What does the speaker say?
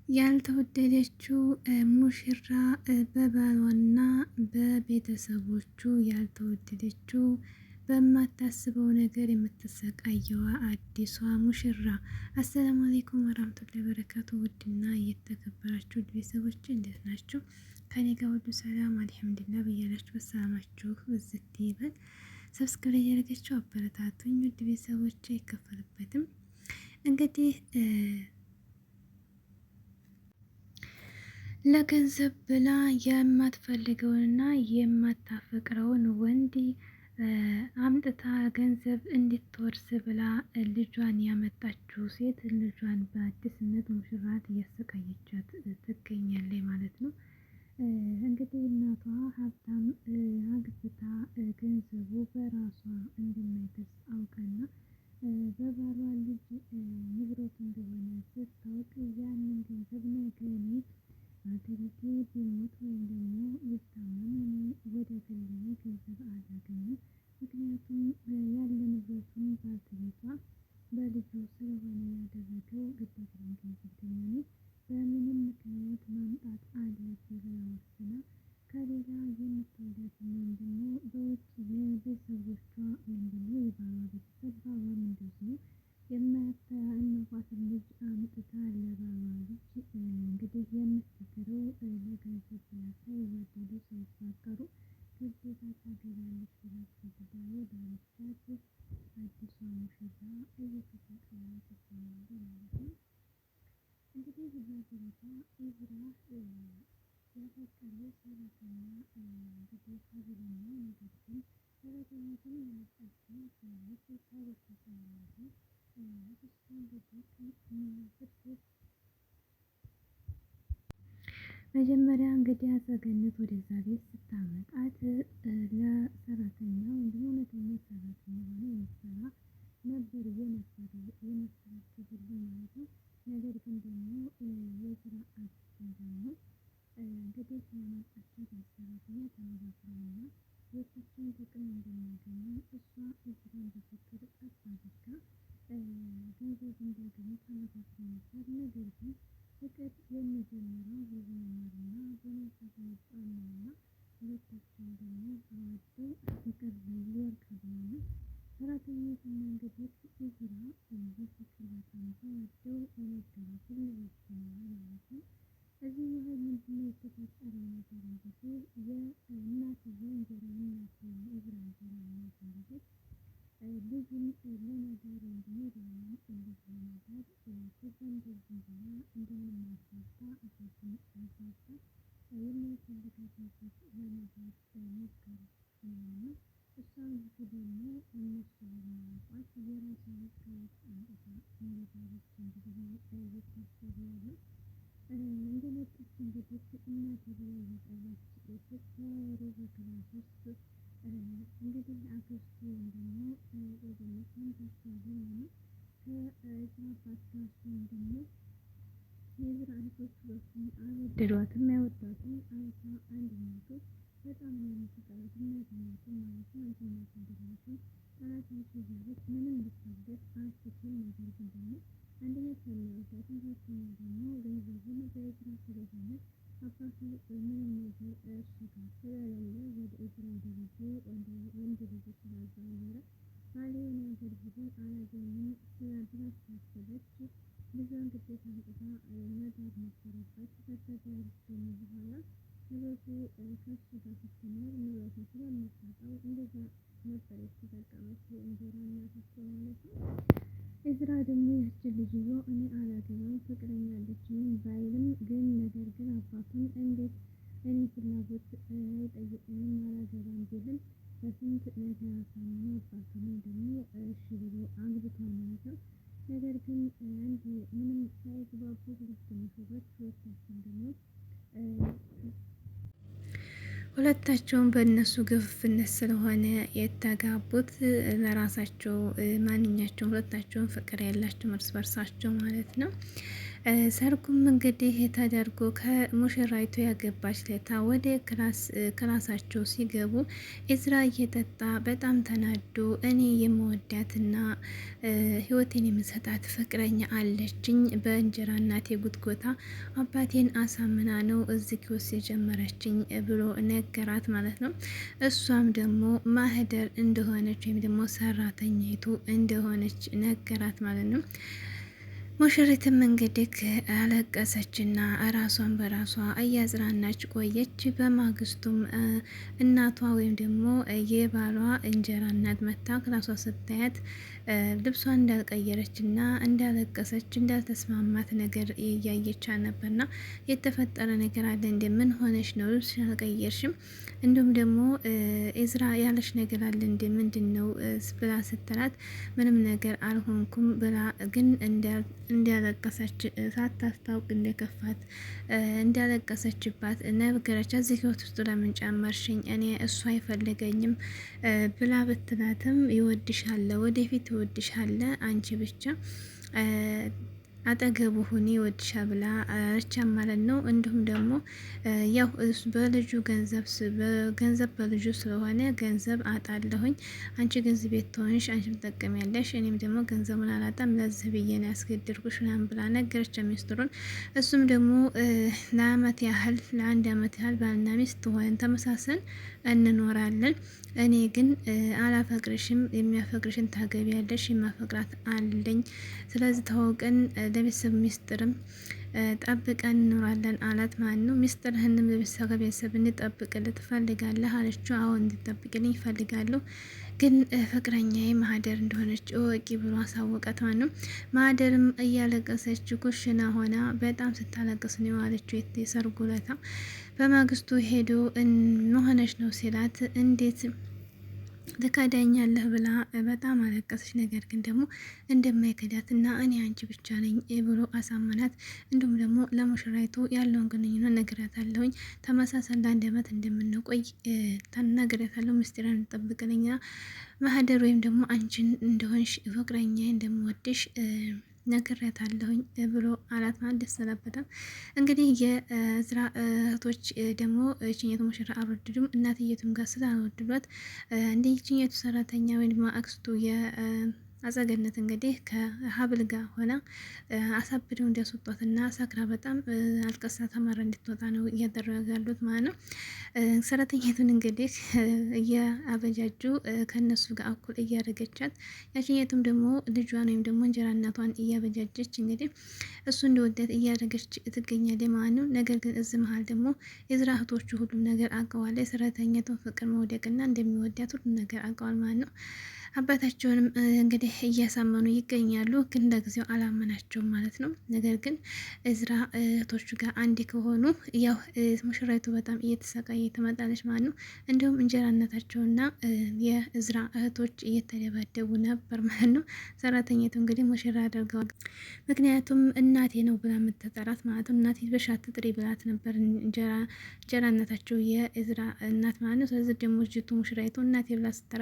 ያልተወደደችው ሙሽራ በባሏና በቤተሰቦቹ ያልተወደደችው በማታስበው ነገር የምትሰቃየዋ አዲሷ ሙሽራ። አሰላሙ አለይኩም ወራህመቱላሂ ወበረካቱ። ውድና እየተከበራችሁ ቤተሰቦች እንዴት ናችሁ? ከኔ ጋር ሁሉ ሰላም አልሐምዱሊላህ። በያላችሁ በሰላማችሁ ብዝት ይበል። ሰብስክራይብ ያደረጋችሁ አበረታቱኝ። ውድ ቤተሰቦች አይከፈልበትም። እንግዲህ ለገንዘብ ብላ የማትፈልገውንና የማታፈቅረውን ወንድ አምጥታ ገንዘብ እንድትወርስ ብላ ልጇን ያመጣችው ሴት ልጇን በአዲስነት ሙሽራት እያሰቃየቻት ትገኛለች ማለት ነው። እንግዲህ እናቷ ሀብታም አግብታ ገንዘቡ በራሷ እንደማይደርስ አውቃና በባሏ ልጅ ንብረት እንደሆነ ስታውቅ ያንን ገንዘብ ነገኒ ባለቤቴ ቢሞት ወይም ደግሞ ቢታመም እኔ ወደ ግሌ ገንዘብ አላገኝም። ምክንያቱም ያለ ንብረቱን ባለቤቷ በልጁ ስለሆነ ያደረገው ግዴታውን ገንዘብ ደግሞ በምንም ምክንያት ማምጣት አለብኝ ብላ ወስና ከሌላ የምትወልዳት ወይም ደግሞ በውጭ የቤተሰቦቿ ወይም ደግሞ የባሏ ቤተሰብ ባሏም እንደዚሁ የማያውቋትን ልጅ አምጥታ ለባሏ ልጅ እንግዲህ የምትሰክረው ለገንዘብ ብላ ሳይዋደዱ ሳይፋቀሩ ግዴታ ታገባለች ብላ አስገድዳ ወዳለቻት አዲሷ ሙሽራ እየተሰቃየች ትገኛለች ማለት ነው። እንግዲህ በሀገሪቷ ኢዝራ ያፈቀረው ሰራተኛ እንግዲህ ሀብልና ነገር ግን ሰራተኛቱን ያመጣችው ሰዎች ታበሳሳለች። እሷ እንግዲህ ፍርድ መጀመሪያ እንግዲህ አጸገነት ወደዛ ቤት ስታመጣት ለሰራተኛ ወይም እውነተኛ ሰራተኛ ሆነ የምትሰራ ነበር የመሰላቸው ሁሉ ማለት ነው። ነገር ግን ደግሞ የስራ አዲስ ደግሞ እንግዲህ ያመጣቻት ሰራተኛ ተመሳስለውና የእሳቸውን ጥቅም እንደሚያገኙ እሷ እጅራን በፍቅር ቀስ አድርጋ ገንዘብ እንዲያገኙ ተመሳስለው ነበር። ነገር ግን ፍቅር የሚጀምረው በመማርና በመንፈስ መጣመርና ሁለታቸውን ደግሞ ተዋደው ፍቅር ሊወርቅ ነው። ሰራተኛቱና እንግዲህ ኢዝራ በፍቅር በጣም ተዋደው ለመጋባት ወስነዋል ማለት ነው። እዚህ መሀል ምንድነው የተፈጠረው ነገር? እንግዲህ የእናትየው እንጀራ እናት ኢዝራ እንጀራ እናት እንግዲህ ልጁን ለመዳር እንዲሄድ ወይም እንዴት ለመዳር ከዛም በዚህ ብላ እንደምናሳሳ እሳትን አንሳሳ የማይፈልጋትን ሴት ለመዳር ሞከረች እና እሷም ልጁ ደግሞ እነሱ በማያውቋት የራሷ ከውስጥ አምጥታ እንደዳረች እንግዲህ እየታሰበ ያለው እንደመጣች እንግዲህ እናት ብላ እየጠራች ስትወሩ በክላስ ውስጥ እንግዲህ አክስቱ ወይም ደግሞ ደግሞ ታሳቢ ሆነ ከኢዝራ አባት ጋር ወይም ደግሞ የኢዝራ እህቶች ሁለቱም አልወደዷትም። አይወዷትም። አይታ አንድነቱ በጣም ነው የምትጠላት እናትነቱ ማለት ነው። አንተ እናት አይደለሽም ጠላትሽ እያለች ምንም ልታደርግ አትችልም። ነገር ግን ደግሞ አንደኛ ስለማይወዳት፣ ሁለተኛ ደግሞ ገንዘቡን በኢዝራ ስለሆነ አባቱ ምንም ነገር እሱ ጋር ስለሌለ ወደ ኢዝራ ደረሱ ወንድ ልጅ ስላልነበረ ባሌውን ነገር ቢሆን አላገኝም ስላብላ ስላሰበች ልጇን ግዴታ አምጥታ መዳር ነበረባት። ከተዳረች ደግሞ በኋላ ንብረቱ ከሱ ጋር ስትኖር ንብረቱ ስለምታጣው እንደዛ ነበር የተጠቀመችው እንጀራ እናታቸው ማለት ነው። ኢዝራ ደግሞ ያችን ልጅ ይዞ እኔ አላገባም ፍቅረኛ አለችኝ ባይልም ግን ነገር ግን አባቱን እንዴት እኔ ፍላጎት አይጠይቀኝም አላገባም ቢልም በስንት ነገር አሳምኖ አባቱን ደግሞ እሺ ብሎ አግብቷል ማለት ነው። ነገር ግን አንድ ምንም ሳይግባቡ ሁለት ሙሽሮች ሁለታቸውም በእነሱ ግፍፍነት ስለሆነ የተጋቡት ለራሳቸው ማንኛቸውም ሁለታቸውም ፍቅር ያላቸው እርስ በርሳቸው ማለት ነው። ሰርጉም እንግዲህ ተደርጎ ከሙሽራይቱ ያገባች ለታ ወደ ክላሳቸው ሲገቡ ኤዝራ እየጠጣ በጣም ተናዶ እኔ የምወዳትና ህይወቴን የምሰጣት ፍቅረኛ አለችኝ በእንጀራ እናቴ ጉትጎታ አባቴን አሳምና ነው እዚህ ክስ የጀመረችኝ ብሎ ነገራት ማለት ነው። እሷም ደግሞ ማህደር እንደሆነች ወይም ደግሞ ሰራተኛይቱ እንደሆነች ነገራት ማለት ነው። ሙሽሪትም እንግዲህ አለቀሰችና ራሷን በራሷ እያጽናናች ቆየች። በማግስቱም እናቷ ወይም ደግሞ የባሏ እንጀራ እናት መታ ክላሷ ስታያት ልብሷን እንዳልቀየረች እና እንዳለቀሰች እንዳልተስማማት ነገር እያየች ነበርና የተፈጠረ ነገር አለ እንደ ምን ሆነች ነው ልብስ አልቀየርሽም? እንዲሁም ደግሞ ኤዝራ ያለች ነገር አለ እንደ ምንድን ነው ብላ ስትላት ምንም ነገር አልሆንኩም ብላ ግን እንዲያለቀሰች ሳታስታውቅ እንደከፋት እንዲያለቀሰችባት ነገረች። እዚህ ህይወት ውስጥ ለምን ጨመርሽኝ? እኔ እሱ አይፈልገኝም ብላ ብትላትም ይወድሻለ፣ ወደፊት ይወድሻለ፣ አንቺ ብቻ አጠገቡ ሁኔ ወድሻ ብላ አለቻ ማለት ነው። እንዲሁም ደግሞ ያው በልጁ ገንዘብ በልጁ ስለሆነ ገንዘብ አጣለሁኝ፣ አንቺ ገንዘብ ቤት ትሆንሽ፣ አንቺ ትጠቀሚያለሽ፣ እኔም ደግሞ ገንዘቡን አላጣም፣ ለዚህ ብዬ ነው ያስገድርኩሽ ምናምን ብላ ነገረች ሚስጥሩን። እሱም ደግሞ ለአንድ አመት ያህል ባልና ሚስት ሆነን ተመሳሰን እንኖራለን፣ እኔ ግን አላፈቅርሽም፣ የሚያፈቅርሽን ታገቢያለሽ፣ የማፈቅራት አለኝ፣ ስለዚህ ታወቀን ለቤተሰብ ሚስጥርም ጠብቀን እንኖራለን አላት ማለት ነው። ሚስጥርህንም ከቤተሰብ እንጠብቅልህ ትፈልጋለህ አለችው። አሁን እንድጠብቅልኝ ይፈልጋለሁ፣ ግን ፍቅረኛዬ ማህደር እንደሆነች እወቂ ብሎ አሳወቃት ማለት ነው። ማህደርም እያለቀሰች ኩሽና ሆና በጣም ስታለቅስ ነው የዋለችው የሰርጉ ዕለት። በማግስቱ ሄዶ መሆነች ነው ሲላት እንዴት ትከዳኛለህ ብላ በጣም አለቀሰች። ነገር ግን ደግሞ እንደማይከዳት እና እኔ አንቺ ብቻ ነኝ ብሎ አሳመናት። እንዲሁም ደግሞ ለሙሽራይቱ ያለውን ግንኙነት ነግሬያታለሁኝ፣ ተመሳሳይ ለአንድ አመት እንደምንቆይ ነግሬያታለሁ፣ ምስጢራን እንጠብቅልኛ ማህደር ወይም ደግሞ አንቺን እንደሆንሽ ፍቅረኛ እንደምወድሽ ነግሬያታለሁኝ ብሎ አላት ማለት ደስ አላበታም። እንግዲህ የእዝራ እህቶች ደግሞ ችኘቱ ሙሽራ አልወደዱም፣ እናትየቱም ጋር ስላልወደዷት እንደ ችኘቱ ሰራተኛ ወይም አክስቱ አጸገነት እንግዲህ ከሀብል ጋር ሆና አሳብደው እንዲያስወጧትና ሰክራ በጣም አልቀሳ ተማራ እንድትወጣ ነው እያደረጉ ያሉት ማለት ነው። ሰራተኛቱን እንግዲህ እያበጃጁ ከነሱ ጋር እኩል እያደረገቻት፣ ያችኛቱም ደግሞ ልጇን ወይም ደግሞ እንጀራ እናቷን እያበጃጀች እንግዲህ እሱ እንደወደት እያደረገች ትገኛለች ማለት ነው። ነገር ግን እዚህ መሀል ደግሞ የዝራ እህቶቹ ሁሉም ነገር አውቀዋል። የሰራተኛቱን ፍቅር መውደቅና እንደሚወዳት ሁሉም ነገር አውቀዋል ማለት ነው። አባታቸውንም እንግዲህ እያሳመኑ ይገኛሉ፣ ግን ለጊዜው አላመናቸውም ማለት ነው። ነገር ግን እዝራ እህቶቹ ጋር አንድ ከሆኑ ያው ሙሽራይቱ በጣም እየተሰቃየ ትመጣለች ማለት ነው። እንዲሁም እንጀራ እናታቸውና የእዝራ እህቶች እየተደባደቡ ነበር ማለት ነው። ሰራተኛቱ እንግዲህ ሙሽራ አድርገዋል። ምክንያቱም እናቴ ነው ብላ የምትጠራት ማለት ነው። እናቴ በሻት ጥሪ ብላት ነበር እንጀራ እናታቸው የእዝራ እናት ማለት ነው። ስለዚህ ደግሞ ልጅቱ ሙሽራይቱ እናቴ ብላ ስትጠራ